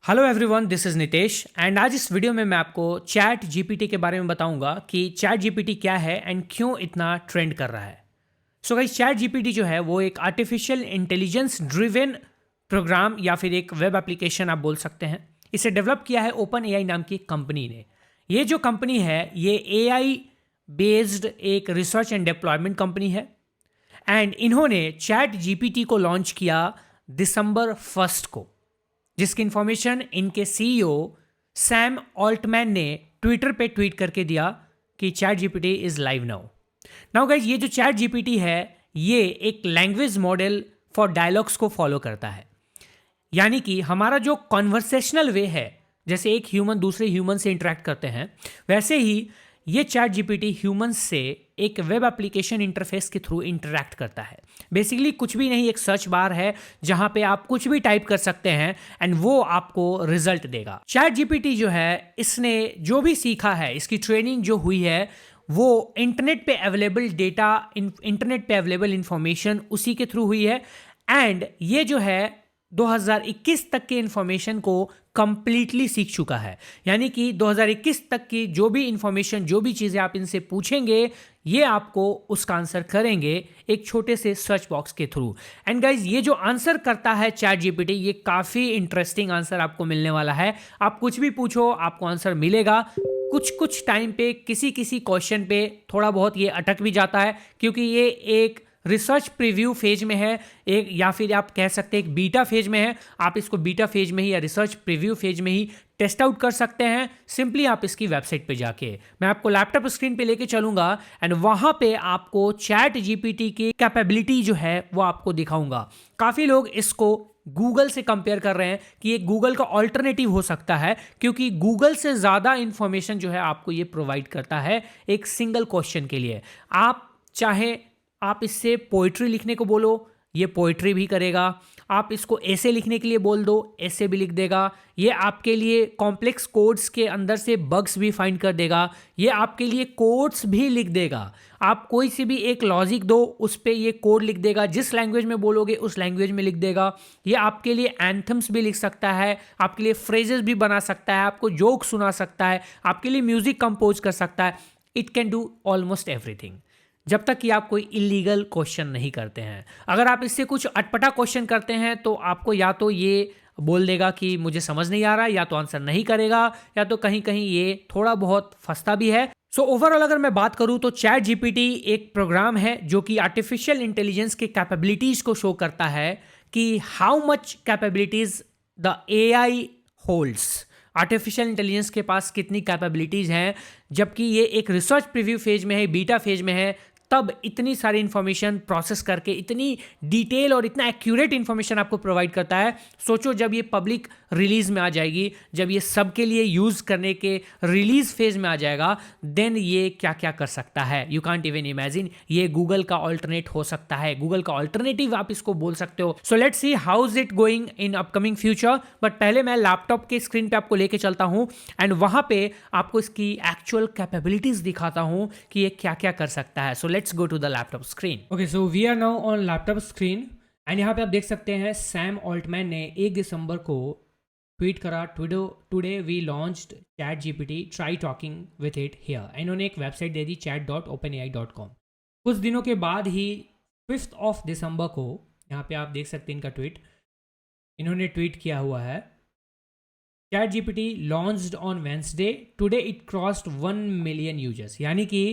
Hello everyone, this is Nitesh and आज इस video में मैं आपको चैट जीपीटी के बारे में बताऊंगा कि चैट जीपीटी क्या है एंड क्यों इतना ट्रेंड कर रहा है। सो गाइस, चैट जीपीटी जो है वो एक आर्टिफिशियल इंटेलिजेंस ड्रिवन प्रोग्राम या फिर एक वेब एप्लीकेशन आप बोल सकते हैं। इसे डेवलप किया है ओपन एआई नाम की कंपनी ने। ये जो कंपनी है ये एआई बेस्ड एक रिसर्च एंड डिप्लॉयमेंट कंपनी है एंड इन्होंने चैट जीपीटी को लॉन्च किया दिसंबर 1 को, जिसकी इंफॉर्मेशन इनके सीईओ सैम ऑल्टमैन ने ट्विटर पे ट्वीट करके दिया कि chat GPT is live now. Now guys, ये जो चैट जीपीटी है ये एक लैंग्वेज मॉडल फॉर डायलॉग्स को फॉलो करता है। यानी कि हमारा जो कॉन्वर्सेशनल वे है, जैसे एक ह्यूमन दूसरे ह्यूमन से इंटरेक्ट करते हैं, वैसे ही ये चैट जीपीटी ह्यूमन से एक वेब एप्लीकेशन इंटरफेस के थ्रू इंटरेक्ट करता है। बेसिकली कुछ भी नहीं, एक सर्च बार है जहां पे आप कुछ भी टाइप कर सकते हैं एंड वो आपको रिजल्ट देगा। चैट जीपीटी जो है इसने जो भी सीखा है, इसकी ट्रेनिंग जो हुई है वो इंटरनेट पे अवेलेबल डेटा, इंटरनेट पे अवेलेबल इंफॉर्मेशन उसी के थ्रू हुई है एंड ये जो है 2021 तक के इंफॉर्मेशन को कंप्लीटली सीख चुका है। यानी कि 2021 तक की जो भी इंफॉर्मेशन, जो भी चीज़ें आप इनसे पूछेंगे ये आपको उसका आंसर करेंगे एक छोटे से सर्च बॉक्स के थ्रू। एंड गाइज, ये जो आंसर करता है चैट जीपीटी, ये काफ़ी इंटरेस्टिंग आंसर आपको मिलने वाला है। आप कुछ भी पूछो आपको आंसर मिलेगा। कुछ कुछ टाइम पे किसी किसी क्वेश्चन पे थोड़ा बहुत ये अटक भी जाता है क्योंकि ये एक रिसर्च प्रीव्यू फेज में है, एक या फिर आप कह सकते हैं एक बीटा फेज में है। आप इसको बीटा फेज में ही या रिसर्च प्रीव्यू फेज में ही टेस्ट आउट कर सकते हैं सिंपली आप इसकी वेबसाइट पे जाके। मैं आपको लैपटॉप स्क्रीन पे लेके चलूंगा एंड वहां पे आपको चैट जीपीटी की कैपेबिलिटी जो है वो आपको दिखाऊंगा। काफ़ी लोग इसको गूगल से कंपेयर कर रहे हैं कि ये गूगल का ऑल्टरनेटिव हो सकता है क्योंकि गूगल से ज़्यादा इंफॉर्मेशन जो है आपको ये प्रोवाइड करता है एक सिंगल क्वेश्चन के लिए। आप चाहे आप इससे पोइट्री लिखने को बोलो, ये पोइट्री भी करेगा। आप इसको ऐसे लिखने के लिए बोल दो, ऐसे भी लिख देगा। ये आपके लिए कॉम्प्लेक्स कोड्स के अंदर से बग्स भी फाइंड कर देगा। ये आपके लिए कोड्स भी लिख देगा। आप कोई सी भी एक लॉजिक दो, उस पर ये कोड लिख देगा। जिस लैंग्वेज में बोलोगे उस लैंग्वेज में लिख देगा। ये आपके लिए एंथम्स भी लिख सकता है, आपके लिए फ्रेजेस भी बना सकता है, आपको जोक सुना सकता है, आपके लिए म्यूजिक कंपोज कर सकता है। It can do almost everything, जब तक कि आप कोई इलीगल क्वेश्चन नहीं करते हैं। अगर आप इससे कुछ अटपटा क्वेश्चन करते हैं तो आपको या तो ये बोल देगा कि मुझे समझ नहीं आ रहा, या तो आंसर नहीं करेगा, या तो कहीं कहीं ये थोड़ा बहुत फंसता भी है। सो ओवरऑल अगर मैं बात करूं तो चैट जीपीटी एक प्रोग्राम है जो कि आर्टिफिशियल इंटेलिजेंस के कैपेबिलिटीज को शो करता है कि how much capabilities the AI holds. Artificial intelligence के पास कितनी कैपेबिलिटीज हैं, जबकि ये एक रिसर्च प्रीव्यू फेज में है, बीटा फेज में है। तब इतनी सारी इंफॉर्मेशन प्रोसेस करके इतनी डिटेल और इतना एक्यूरेट इंफॉर्मेशन आपको प्रोवाइड करता है। सोचो जब ये पब्लिक रिलीज में आ जाएगी, जब ये सबके लिए यूज करने के रिलीज फेज में आ जाएगा, देन ये क्या क्या कर सकता है, यू कांट इवन इमेजिन। ये गूगल का ऑल्टरनेट हो सकता है, गूगल का ऑल्टरनेटिव आप इसको बोल सकते हो। So let's see how is it going in upcoming future. But पहले मैं लैपटॉप के स्क्रीन पे आपको लेके चलता हूं एंड वहां पे आपको इसकी एक्चुअल कैपेबिलिटीज दिखाता हूं कि ये क्या क्या कर सकता है। सो let's go to the laptop screen. Okay, so we are now on laptop screen and यहाँ पे आप देख सकते हैं सैम ऑल्टमैन ने 1 दिसंबर को ट्वीट करा, today we launched chat GPT, try talking with it here. इन्होंने एक वेबसाइट दे दी chat.openai.com। कुछ दिनों के बाद ही 5 दिसंबर को यहाँ पे आप देख सकते हैं इनका ट्वीट, इन्होंने ट्वीट किया हुआ है chat GPT launched on Wednesday, today it crossed 1 million users. यानी कि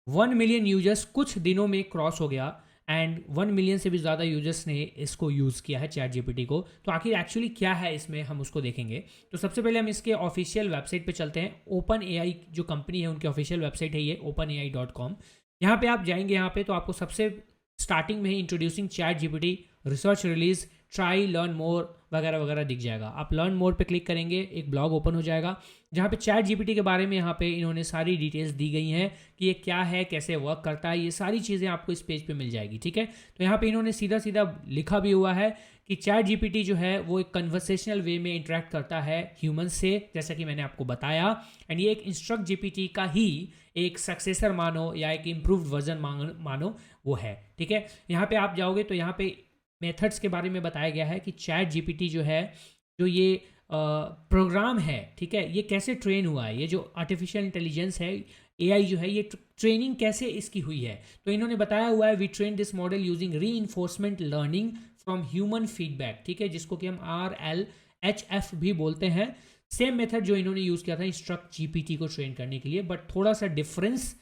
1 मिलियन यूजर्स कुछ दिनों में क्रॉस हो गया एंड 1 मिलियन से भी ज़्यादा यूजर्स ने इसको यूज़ किया है चैट जीपीटी को। तो आखिर एक्चुअली क्या है इसमें, हम उसको देखेंगे। तो सबसे पहले हम इसके ऑफिशियल वेबसाइट पे चलते हैं। ओपन एआई जो कंपनी है उनकी ऑफिशियल वेबसाइट है ये openai.com। यहाँ पे आप जाएंगे, यहाँ पे तो आपको सबसे स्टार्टिंग में ही introducing chat GPT research release, try, learn more वगैरह वगैरह दिख जाएगा। आप लर्न मोर पे क्लिक करेंगे, एक ब्लॉग ओपन हो जाएगा जहाँ पे चैट जीपीटी के बारे में यहाँ पे इन्होंने सारी डिटेल्स दी गई हैं कि ये क्या है, कैसे वर्क करता है, ये सारी चीज़ें आपको इस पेज पे मिल जाएगी। ठीक है, तो यहाँ पे इन्होंने सीधा सीधा लिखा भी हुआ है कि चैट जीपीटी जो है वो एक कन्वर्सेशनल वे में इंटरेक्ट करता है ह्यूमन से, जैसा कि मैंने आपको बताया। एंड ये एक इंस्ट्रक्ट जीपीटी का ही एक सक्सेसर मानो या एक इम्प्रूव्ड वर्जन मानो वो है। ठीक है, यहाँ पे आप जाओगे तो यहाँ पे मेथड्स के बारे में बताया गया है कि चैट जीपीटी जो है, जो ये प्रोग्राम है, ठीक है, ये कैसे ट्रेन हुआ है, ये जो आर्टिफिशियल इंटेलिजेंस है, एआई जो है, ये ट्रेनिंग कैसे इसकी हुई है। तो इन्होंने बताया हुआ है we train this model using reinforcement learning from human feedback, ठीक है, जिसको कि हम RLHF भी बोलते हैं। सेम मेथड जो इन्होंने यूज़ किया था इंस्ट्रक्ट जीपीटी को ट्रेन करने के लिए, बट थोड़ा सा डिफरेंस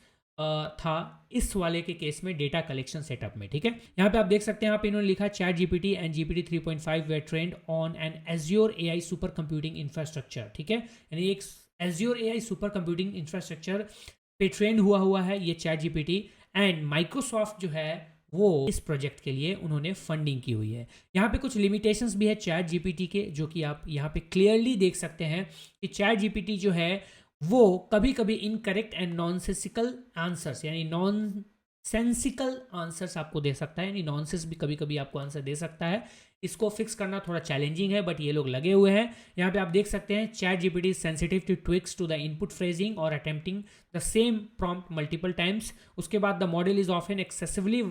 था इस वाले के केस में डेटा कलेक्शन सेटअप में, ठीक है। यहाँ पे आप देख सकते हैं, यहाँ पे इन्होंने लिखा chat GPT and GPT 3.5 were trained on an Azure AI super computing infrastructure, ठीक है, यानी एक Azure AI super computing infrastructure पे ट्रेंड हुआ है ये चैट जीपीटी। एंड माइक्रोसॉफ्ट जो है वो इस प्रोजेक्ट के लिए उन्होंने फंडिंग की हुई है। यहाँ पे कुछ लिमिटेशंस भी है चैट जीपीटी के, जो कि आप यहाँ पे क्लियरली देख सकते हैं कि चैट जीपीटी जो है वो कभी कभी इनकरेक्ट एंड नॉनसेंसिकल आंसर्स, यानी नॉनसेंसिकल आंसर्स आपको दे सकता है, यानी नॉनसेंस भी कभी कभी आपको आंसर दे सकता है। इसको फिक्स करना थोड़ा चैलेंजिंग है, बट ये लोग लगे हुए हैं। यहाँ पे आप देख सकते हैं chat GPT sensitive to tweaks to the input phrasing और attempting the same prompt multiple times. उसके बाद the model is often excessively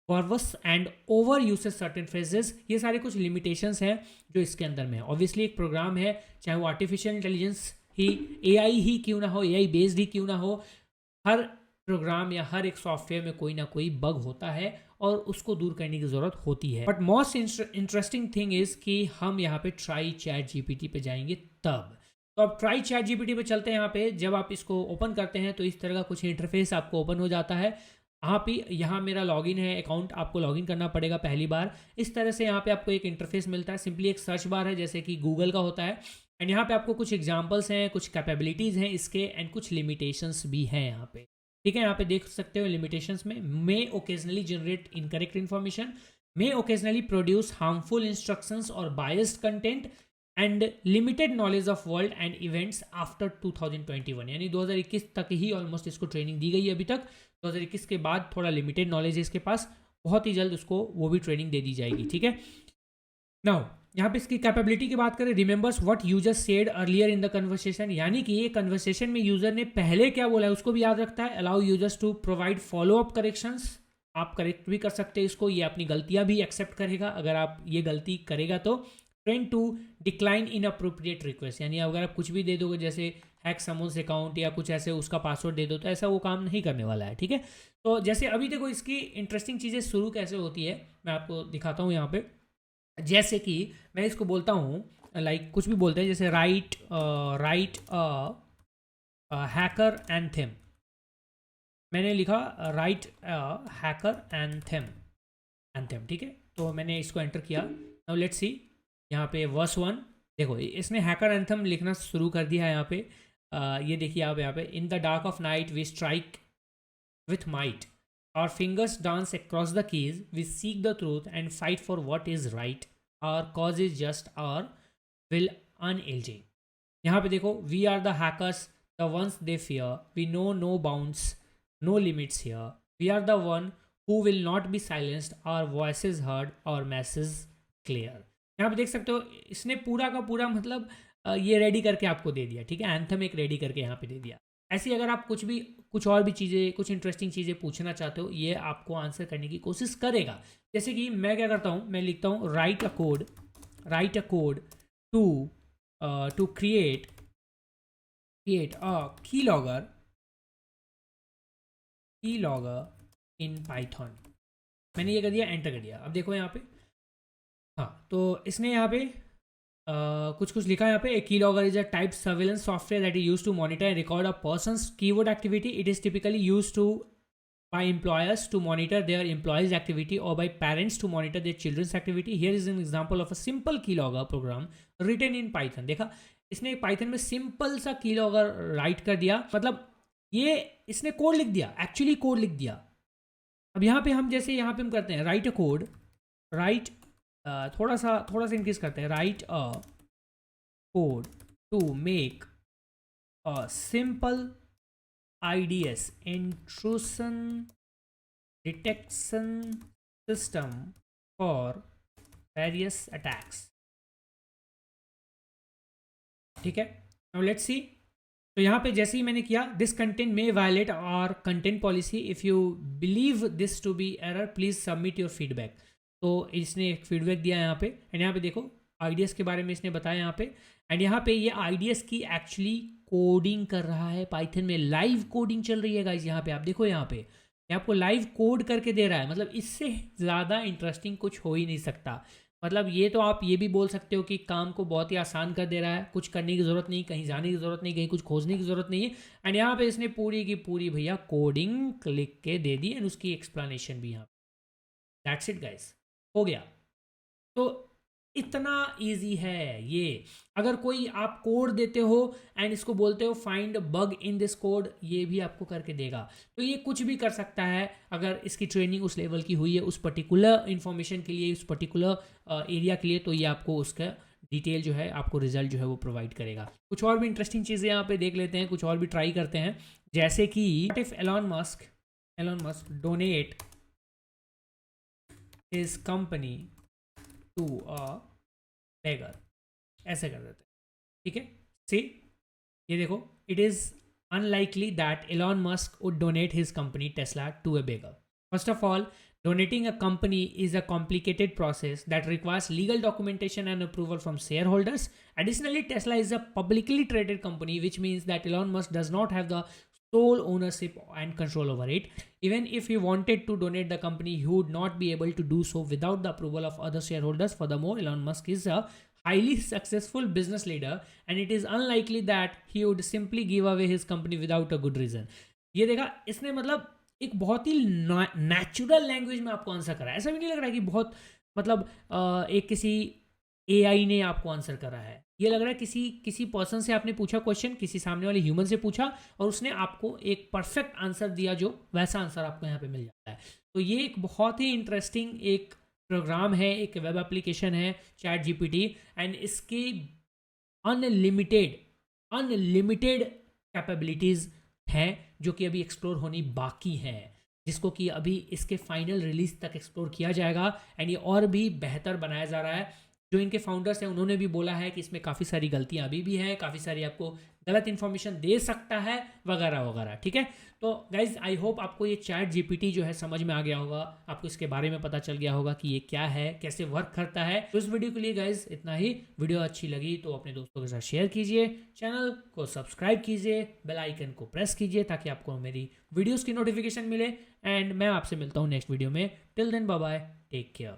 verbose and overuses certain phrases. ये सारे कुछ लिमिटेशंस हैं जो इसके अंदर में है। ऑब्वियसली एक प्रोग्राम है, चाहे वो आर्टिफिशियल इंटेलिजेंस ही, एआई ही क्यों ना हो, एआई बेस्ड ही क्यों ना हो, हर प्रोग्राम या हर एक सॉफ्टवेयर में कोई ना कोई बग होता है और उसको दूर करने की ज़रूरत होती है। But most interesting thing is कि हम यहाँ पे ट्राई चैट जीपीटी पे जाएंगे तब। तो अब ट्राई चैट जीपीटी पे चलते हैं। यहाँ पे जब आप इसको ओपन करते हैं तो इस तरह का कुछ इंटरफेस आपको ओपन हो जाता है। यहाँ मेरा लॉगिन है, अकाउंट आपको लॉगिन करना पड़ेगा पहली बार। इस तरह से यहाँ पे आपको एक इंटरफेस मिलता है, सिंपली एक सर्च बार है जैसे कि गूगल का होता है। एंड यहाँ पे आपको कुछ एग्जांपल्स हैं, कुछ कैपेबिलिटीज़ हैं इसके, एंड कुछ लिमिटेशंस भी हैं यहाँ पे, ठीक है। यहाँ पे देख सकते हो लिमिटेशंस में, मे ओकेजनली जनरेट इनकरेक्ट इन्फॉर्मेशन, मे ओकेजनली प्रोड्यूस हार्मफुल इंस्ट्रक्शंस और biased content, and limited knowledge of world and events after 2021, यानी 2021 तक ही ऑलमोस्ट इसको ट्रेनिंग दी गई है अभी तक। 2021 के बाद थोड़ा लिमिटेड नॉलेज है इसके पास, बहुत ही जल्द उसको वो भी ट्रेनिंग दे दी जाएगी, ठीक है। नाउ यहाँ पे इसकी कैपेबिलिटी की बात करें, remembers what user said earlier in the conversation, यानी कि ये कन्वर्सेशन में यूजर ने पहले क्या बोला है उसको भी याद रखता है। Allow users to provide follow up corrections, आप करेक्ट भी कर सकते हैं इसको, ये अपनी गलतियां भी एक्सेप्ट करेगा अगर आप ये गलती करेगा तो। Train to decline inappropriate request, यानी अगर आप कुछ भी दे दोगे जैसे हैक समोन्स अकाउंट या कुछ ऐसे उसका पासवर्ड दे दो तो ऐसा वो काम नहीं करने वाला है, ठीक है। तो जैसे अभी देखो इसकी इंटरेस्टिंग चीज़ें शुरू कैसे होती है मैं आपको दिखाता हूँ यहाँ पे। जैसे कि मैं इसको बोलता हूँ लाइक कुछ भी बोलते हैं जैसे राइट हैकर एंथेम, मैंने लिखा राइट हैकर एंथेम, ठीक है। तो मैंने इसको एंटर किया। नाउ लेट्स सी यहाँ पे वर्स 1, देखो इसने हैकर एंथम लिखना शुरू कर दिया है यहाँ पे। ये देखिए आप यहाँ पे, in the dark of night we strike with might, our fingers dance across the keys, we seek the truth and fight for what is right, our cause is just, our will unyielding। यहाँ पे देखो, we are the hackers, the ones they fear, we know no bounds, no limits here, we are the one who will not be silenced, our voices heard, our message clear। यहाँ पे देख सकते हो इसने पूरा का पूरा मतलब ये रेडी करके आपको दे दिया, ठीक है। एंथम एक रेडी करके यहाँ पे दे दिया। ऐसी अगर आप कुछ और भी चीज़ें, कुछ इंटरेस्टिंग चीज़ें पूछना चाहते हो, ये आपको आंसर करने की कोशिश करेगा। जैसे कि मैं क्या करता हूँ, मैं लिखता हूँ write a code to create a keylogger in Python. मैंने ये कर दिया, एंटर कर दिया। अब देखो यहाँ पे, हाँ तो इसने यहाँ पे कुछ लिखा है यहाँ पे। Keylogger is a type surveillance software that is used to monitor and record a person's keyword activity. It is typically used to by employers to monitor their employees activity or by parents to monitor their children's activity. Here is an example of a simple keylogger program written in Python। देखा इसने Python में simple सा keylogger right कर दिया, मतलब ये इसने code लिख दिया, एक्चुअली कोड लिख दिया। अब यहाँ पे हम जैसे यहाँ पे हम करते हैं राइट अ कोड, थोड़ा सा इंक्रीज करते हैं, write a code to make a simple IDS intrusion detection system for various attacks, ठीक है। Now let's see. तो यहाँ पे जैसे ही मैंने किया, दिस कंटेंट में वायलेट और content policy, if you believe this to be error please submit your feedback. तो इसने एक फीडबैक दिया यहाँ पे, एंड यहाँ पे देखो IDS के बारे में इसने बताया यहाँ पे। एंड यहाँ पे ये आईडीएस की एक्चुअली कोडिंग कर रहा है पाइथन में, लाइव कोडिंग चल रही है गाइज। यहाँ पे आप देखो, यहाँ पे ये आपको लाइव कोड करके दे रहा है। मतलब इससे ज़्यादा इंटरेस्टिंग कुछ हो ही नहीं सकता। मतलब ये तो आप ये भी बोल सकते हो कि काम को बहुत ही आसान कर दे रहा है, कुछ करने की ज़रूरत नहीं, कहीं जाने की ज़रूरत नहीं, कहीं कुछ खोजने की ज़रूरत नहीं है। एंड यहाँ पे इसने पूरी की पूरी भैया कोडिंग लिख के दे दी एंड उसकी एक्सप्लेनेशन भी यहाँ। दैट्स इट गाइस, हो गया। तो इतना इजी है ये। अगर कोई आप कोड देते हो एंड इसको बोलते हो find bug in this code, ये भी आपको करके देगा। तो ये कुछ भी कर सकता है अगर इसकी ट्रेनिंग उस लेवल की हुई है, उस पर्टिकुलर इंफॉर्मेशन के लिए, उस पर्टिकुलर एरिया के लिए, तो ये आपको उसका डिटेल जो है, आपको रिजल्ट जो है वो प्रोवाइड करेगा। कुछ और भी इंटरेस्टिंग चीज़ें यहाँ पे देख लेते हैं, कुछ और भी ट्राई करते हैं। जैसे कि if Elon Musk donate his company to a beggar, ऐसे कर देते हैं, ठीक है। सी, ये देखो, it is unlikely that Elon Musk would donate his company Tesla to a beggar. First of all, donating a company is a complicated process that requires legal documentation and approval from shareholders. Additionally, Tesla is a publicly traded company, which means that Elon Musk does not have the sole ownership and control over it. Even if he wanted to donate the company, he would not be able to do so without the approval of other shareholders. Furthermore, Elon Musk is a highly successful business leader, and it is unlikely that he would simply give away his company without a good reason. ये देखा इसने, मतलब एक बहुत ही natural language में आपको answer करा है। ऐसा भी नहीं लग रहा है कि बहुत मतलब एक किसी एआई ने आपको आंसर करा है। ये लग रहा है किसी पर्सन से आपने पूछा क्वेश्चन, किसी सामने वाले ह्यूमन से पूछा और उसने आपको एक परफेक्ट आंसर दिया, जो वैसा आंसर आपको यहाँ पे मिल जाता है। तो ये एक बहुत ही इंटरेस्टिंग एक प्रोग्राम है, एक वेब एप्लीकेशन है चैट जीपीटी, एंड इसकी अनलिमिटेड कैपेबिलिटीज़ हैं जो कि अभी एक्सप्लोर होनी बाकी हैं, जिसको कि अभी इसके फाइनल रिलीज तक एक्सप्लोर किया जाएगा एंड ये और भी बेहतर बनाया जा रहा है। जो इनके फाउंडर्स हैं उन्होंने भी बोला है कि इसमें काफ़ी सारी गलतियां अभी भी हैं, काफ़ी सारी आपको गलत इन्फॉर्मेशन दे सकता है वगैरह वगैरह, ठीक है। तो गाइज, आई होप आपको ये चैट जीपीटी जो है समझ में आ गया होगा, आपको इसके बारे में पता चल गया होगा कि ये क्या है, कैसे वर्क करता है। तो इस वीडियो के लिए गाइज इतना ही। वीडियो अच्छी लगी तो अपने दोस्तों के साथ शेयर कीजिए, चैनल को सब्सक्राइब कीजिए, बेल आइकन को प्रेस कीजिए ताकि आपको मेरी वीडियोज़ की नोटिफिकेशन मिले। एंड मैं आपसे मिलता हूँ नेक्स्ट वीडियो में। Till then, bye bye, take care.